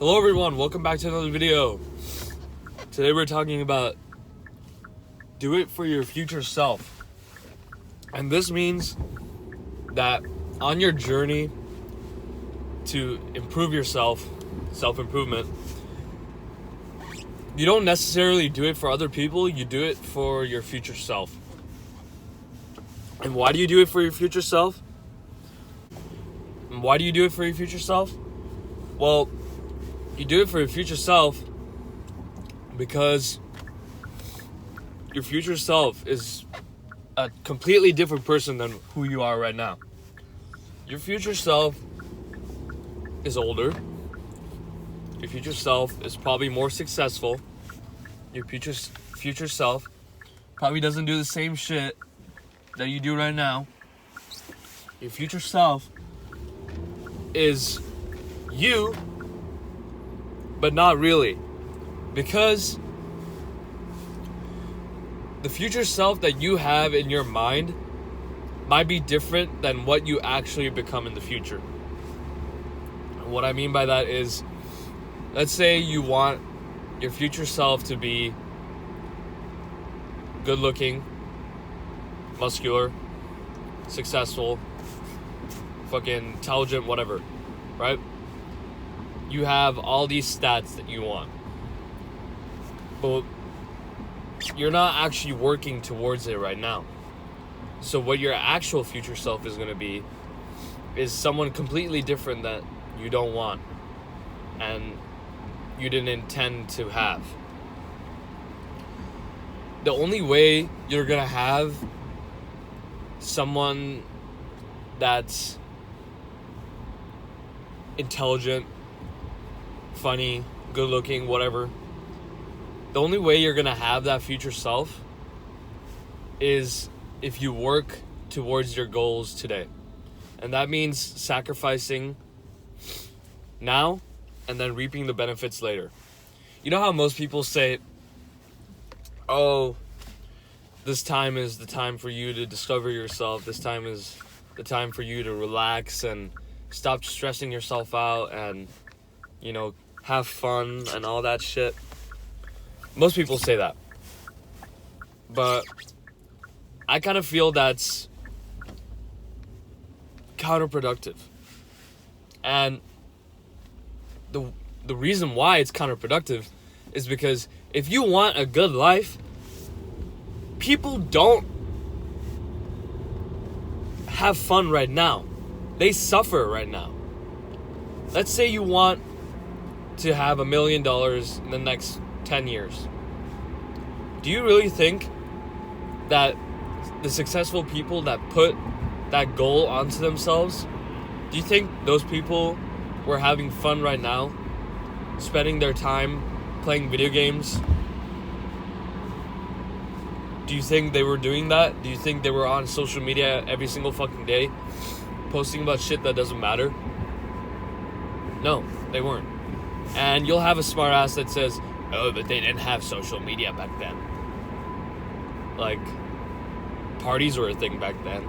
Hello everyone, welcome back to another video. Today we're talking about do it for your future self. And this means that on your journey to improve yourself, self-improvement, you don't necessarily do it for other people, you do it for your future self. And why do you do it for your future self? And why do you do it for your future self? Well, you do it for your future self because your future self is a completely different person than who you are right now. Your future self is older. Your future self is probably more successful. Your future self probably doesn't do the same shit that you do right now. Your future self is you, but not really, because the future self that you have in your mind might be different than what you actually become in the future. And what I mean by that is, let's say you want your future self to be good looking, muscular, successful, fucking intelligent, whatever, right? You have all these stats that you want, but you're not actually working towards it right now. So what your actual future self is going to be is someone completely different that you don't want and you didn't intend to have. The only way you're going to have someone that's intelligent, funny, good looking, whatever, the only way you're gonna have that future self is if you work towards your goals today. And that means sacrificing now and then reaping the benefits later. You know how most people say, oh, this time is the time for you to discover yourself, this time is the time for you to relax and stop stressing yourself out and, have fun and all that shit. Most people say that. But I kind of feel that's counterproductive. And the reason why it's counterproductive is because if you want a good life, people don't have fun right now. They suffer right now. Let's say you want to have $1 million in the next 10 years. Do you really think that the successful people that put that goal onto themselves, do you think those people were having fun right now, spending their time playing video games? Do you think they were doing that? Do you think they were on social media every single fucking day, posting about shit that doesn't matter? No, they weren't. And you'll have a smart ass that says, oh, but they didn't have social media back then. Like, parties were a thing back then.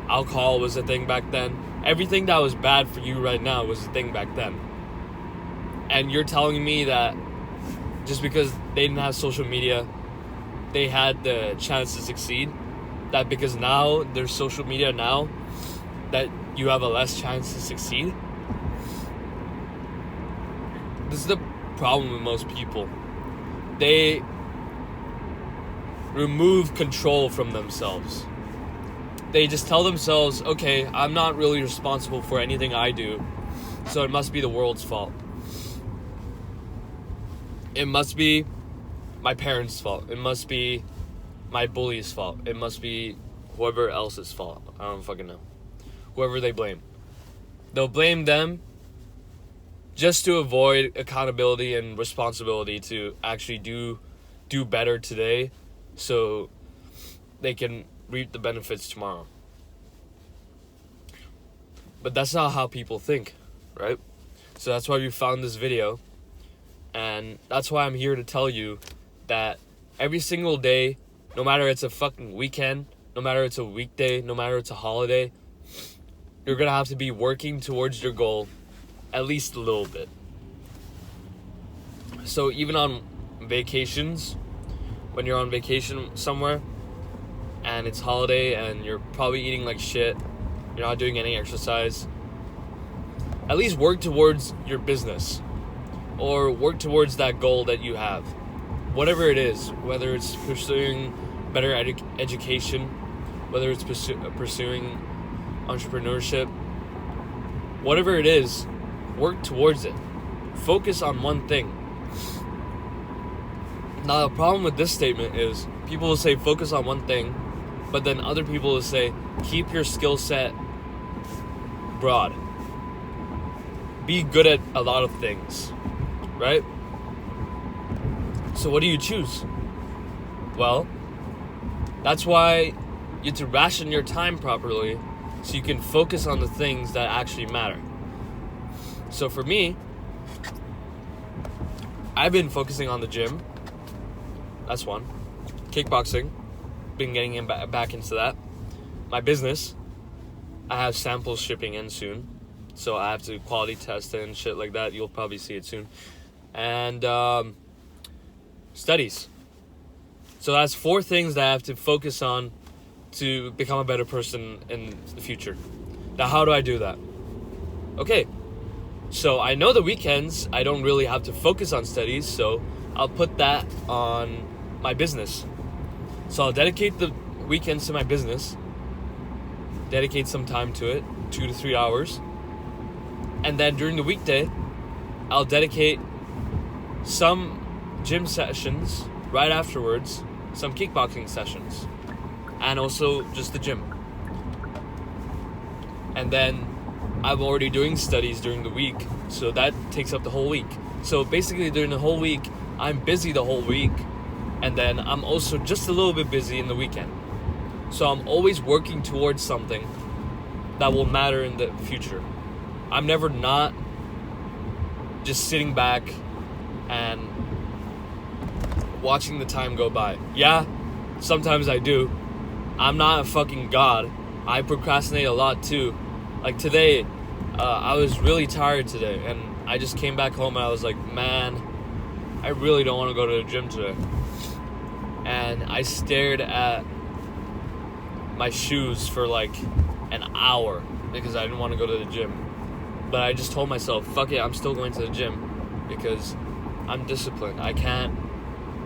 Alcohol was a thing back then. Everything that was bad for you right now was a thing back then. And you're telling me that just because they didn't have social media, they had the chance to succeed? That because now there's social media now, that you have a less chance to succeed? This is the problem with most people. They remove control from themselves. They just tell themselves, okay, I'm not really responsible for anything I do, so it must be the world's fault. It must be my parents' fault. It must be my bully's fault. It must be whoever else's fault. I don't fucking know. Whoever they blame. They'll blame them just to avoid accountability and responsibility to actually do better today so they can reap the benefits tomorrow. But that's not how people think, right? So that's why we found this video, and that's why I'm here to tell you that every single day, no matter it's a fucking weekend, no matter it's a weekday, no matter it's a holiday, you're gonna have to be working towards your goal at least a little bit. So even on vacations, when you're on vacation somewhere and it's holiday and you're probably eating like shit, you're not doing any exercise, at least work towards your business or work towards that goal that you have. Whatever it is, whether it's pursuing better education, whether it's pursuing entrepreneurship, whatever it is, work towards it. Focus on one thing. Now, the problem with this statement is people will say focus on one thing, but then other people will say keep your skill set broad. Be good at a lot of things, right? So what do you choose? Well, that's why you have to ration your time properly so you can focus on the things that actually matter. So for me, I've been focusing on the gym. That's one. Kickboxing. Been getting back into that. My business. I have samples shipping in soon. So I have to quality test it and shit like that. You'll probably see it soon. And studies. So that's 4 things that I have to focus on to become a better person in the future. Now, how do I do that? Okay. So I know the weekends I don't really have to focus on studies, so I'll put that on my business. So I'll dedicate the weekends to my business, dedicate some time to it, 2 to 3 hours, and then during the weekday, I'll dedicate some gym sessions right afterwards, some kickboxing sessions, and also just the gym. And then I'm already doing studies during the week, so that takes up the whole week. So basically during the whole week, I'm busy the whole week, and then I'm also just a little bit busy in the weekend. So I'm always working towards something that will matter in the future. I'm never not just sitting back and watching the time go by. Yeah, sometimes I do. I'm not a fucking god. I procrastinate a lot too. Like today, I was really tired today, and I just came back home and I was like, man, I really don't want to go to the gym today. And I stared at my shoes for like an hour because I didn't want to go to the gym. But I just told myself, fuck it, I'm still going to the gym because I'm disciplined. I can't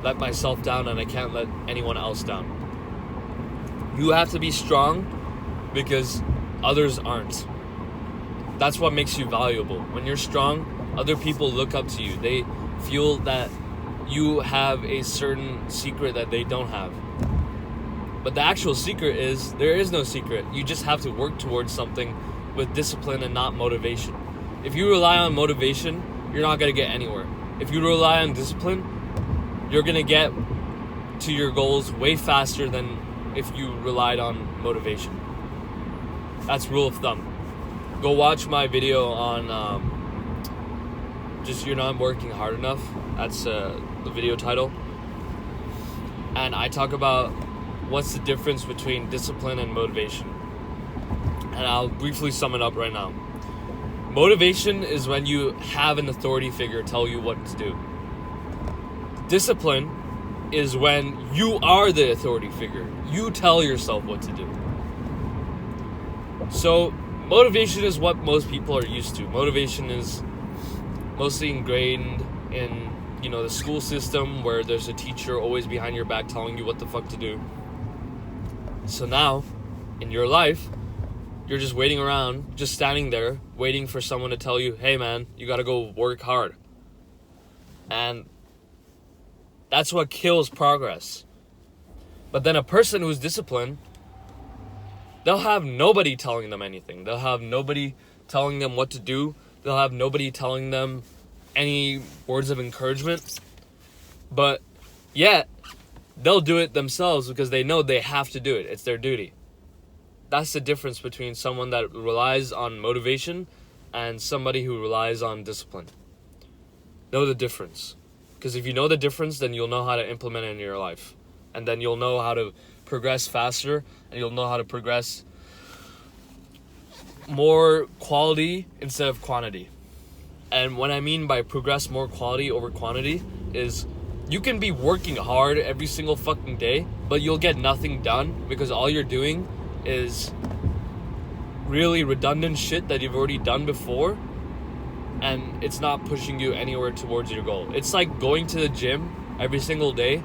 let myself down and I can't let anyone else down. You have to be strong because others aren't. That's what makes you valuable. When you're strong, other people look up to you. They feel that you have a certain secret that they don't have. But the actual secret is, there is no secret. You just have to work towards something with discipline and not motivation. If you rely on motivation, you're not going to get anywhere. If you rely on discipline, you're going to get to your goals way faster than if you relied on motivation. That's rule of thumb. Go watch my video on just you're not working hard enough. That's the video title. And I talk about what's the difference between discipline and motivation. And I'll briefly sum it up right now. Motivation is when you have an authority figure tell you what to do. Discipline is when you are the authority figure. You tell yourself what to do. So motivation is what most people are used to. Motivation is mostly ingrained in, the school system where there's a teacher always behind your back telling you what the fuck to do. So now, in your life, you're just waiting around, just standing there, waiting for someone to tell you, hey man, you gotta go work hard. And that's what kills progress. But then a person who's disciplined, they'll have nobody telling them anything. They'll have nobody telling them what to do. They'll have nobody telling them any words of encouragement. But yet, they'll do it themselves because they know they have to do it. It's their duty. That's the difference between someone that relies on motivation and somebody who relies on discipline. Know the difference. Because if you know the difference, then you'll know how to implement it in your life. And then you'll know how to progress faster, and you'll know how to progress more quality instead of quantity. And what I mean by progress more quality over quantity is you can be working hard every single fucking day, but you'll get nothing done because all you're doing is really redundant shit that you've already done before, and it's not pushing you anywhere towards your goal. It's like going to the gym every single day,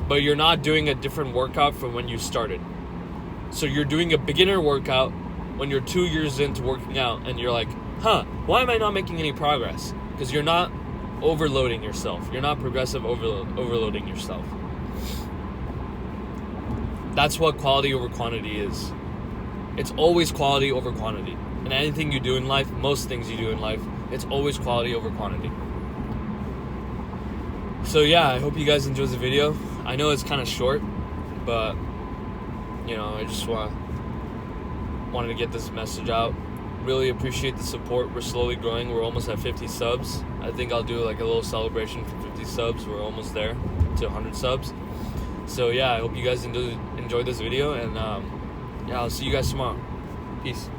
but you're not doing a different workout from when you started. So you're doing a beginner workout when you're 2 years into working out, and you're like, why am I not making any progress? Because you're not overloading yourself. You're not progressive overloading yourself. That's what quality over quantity is. It's always quality over quantity. And anything you do in life, most things you do in life, it's always quality over quantity. So yeah, I hope you guys enjoyed the video. I know it's kind of short, but I just wanted to get this message out. Really appreciate the support. We're slowly growing. We're almost at 50 subs. I think I'll do like a little celebration for 50 subs. We're almost there to 100 subs. So yeah, I hope you guys enjoyed this video, and I'll see you guys tomorrow. Peace.